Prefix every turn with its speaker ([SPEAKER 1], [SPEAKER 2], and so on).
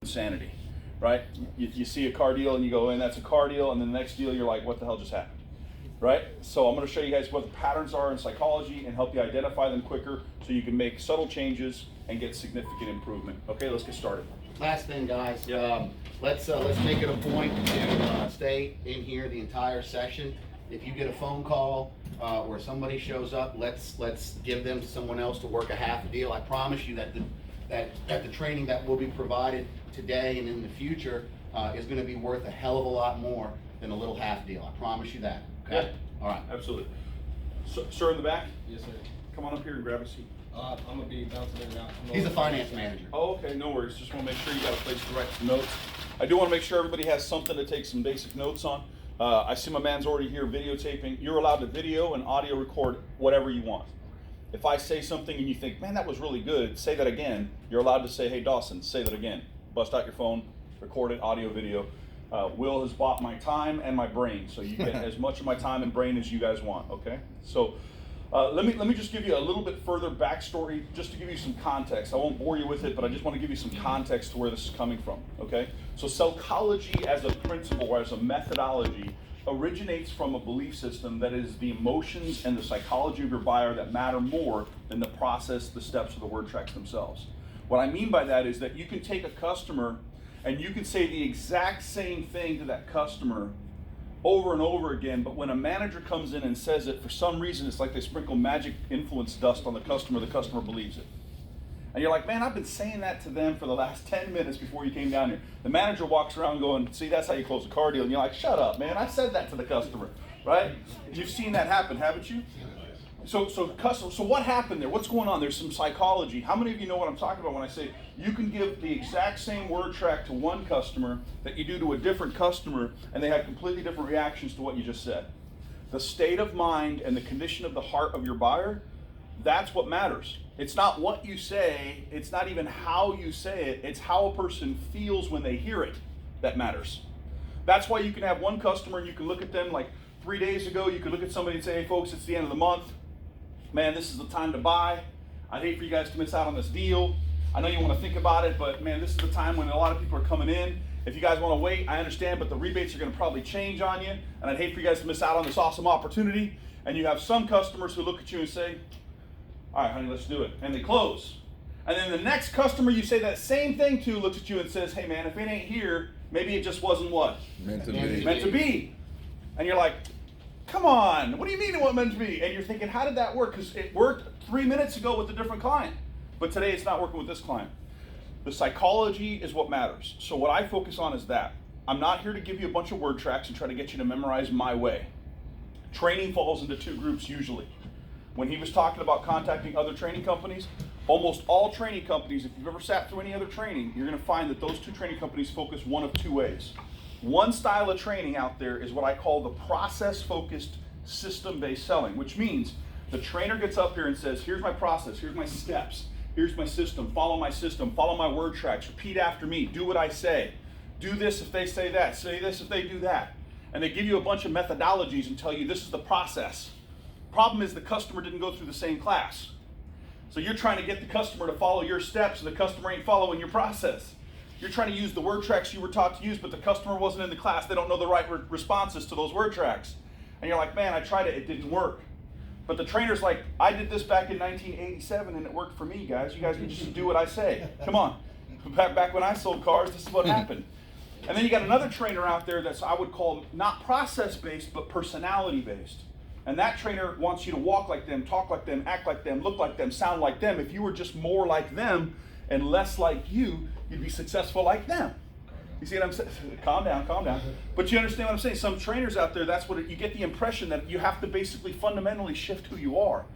[SPEAKER 1] insanity, right? You see a car deal and you go, and that's a car deal, and then the next deal you're like, what the hell just happened, right? So I'm going to show you guys what the patterns are in psychology and help you identify them quicker so you can make subtle changes and get significant improvement. Okay, let's get started.
[SPEAKER 2] Last thing, guys,
[SPEAKER 1] Yep.
[SPEAKER 2] let's make it a point to stay in here the entire session. If you get a phone call or somebody shows up, let's give them to someone else to work a half a deal. I promise you that the training that will be provided today and in the future is going to be worth a hell of a lot more than a little half deal. I promise you that. Okay?
[SPEAKER 1] Yeah.
[SPEAKER 2] All right.
[SPEAKER 1] Absolutely. Sir in the back,
[SPEAKER 3] Yes, sir.
[SPEAKER 1] come on up here and grab a seat.
[SPEAKER 3] I'm gonna be bouncing in and out.
[SPEAKER 2] He's a finance manager.
[SPEAKER 1] Oh, okay, no worries. Just want to make sure you got a place to write some notes. I do want to make sure everybody has something to take some basic notes on. I see my man's already here videotaping. You're allowed to video and audio record whatever you want. If I say something and you think, man, that was really good, say that again. You're allowed to say, hey, Dawson, say that again. Bust out your phone, record it, audio, video. Will has bought my time and my brain, so you get as much of my time and brain as you guys want, okay? So let me just give you a little bit further backstory, just to give you some context. I won't bore you with it, but I just want to give you some context to where this is coming from, okay? So psychology as a principle or as a methodology originates from a belief system that is the emotions and the psychology of your buyer that matter more than the process, the steps, or the word tracks themselves. What I mean by that is that you can take a customer and you can say the exact same thing to that customer over and over again, but when a manager comes in and says it, for some reason it's like they sprinkle magic influence dust on the customer believes it. And you're like, man, I've been saying that to them for the last 10 minutes before you came down here. The manager walks around going, see, that's how you close a car deal. And you're like, shut up, man, I said that to the customer, right? You've seen that happen, haven't you? So what happened there? What's going on? There's some psychology. How many of you know what I'm talking about when I say you can give the exact same word track to one customer that you do to a different customer, and they have completely different reactions to what you just said? The state of mind and the condition of the heart of your buyer, that's what matters. It's not what you say, it's not even how you say it, it's how a person feels when they hear it that matters. That's why you can have one customer and you can look at them like 3 days ago, you could look at somebody and say, hey folks, it's the end of the month. Man, this is the time to buy. I'd hate for you guys to miss out on this deal. I know you want to think about it, but man, this is the time when a lot of people are coming in. If you guys want to wait, I understand, but the rebates are going to probably change on you, and I'd hate for you guys to miss out on this awesome opportunity. And you have some customers who look at you and say, all right, honey, let's do it. And they close. And then the next customer you say that same thing to looks at you and says, hey man, if it ain't here, maybe it just wasn't what?
[SPEAKER 3] Meant to be.
[SPEAKER 1] Meant to be. And you're like, come on, what do you mean it wasn't meant to be? And you're thinking, how did that work? Because it worked 3 minutes ago with a different client, but today it's not working with this client. The psychology is what matters. So what I focus on is that. I'm not here to give you a bunch of word tracks and try to get you to memorize my way. Training falls into two groups usually. When he was talking about contacting other training companies, almost all training companies, if you've ever sat through any other training, you're going to find that those two training companies focus one of two ways. One style of training out there is what I call the process-focused, system-based selling, which means the trainer gets up here and says, here's my process, here's my steps, here's my system, follow my word tracks, repeat after me, do what I say, do this if they say that, say this if they do that. And they give you a bunch of methodologies and tell you this is the process. Problem is the customer didn't go through the same class. So you're trying to get the customer to follow your steps and the customer ain't following your process. You're trying to use the word tracks you were taught to use, but the customer wasn't in the class. They don't know the right responses to those word tracks. And you're like, man, I tried it didn't work. But the trainer's like, I did this back in 1987 and it worked for me, guys. You guys can just do what I say. Come on. Back when I sold cars, this is what happened. And then you got another trainer out there that's I would call not process-based, but personality-based. And that trainer wants you to walk like them, talk like them, act like them, look like them, sound like them. If you were just more like them and less like you, you'd be successful like them. You see what I'm saying? Calm down, calm down. But you understand what I'm saying? Some trainers out there, that's what you get the impression that you have to basically fundamentally shift who you are.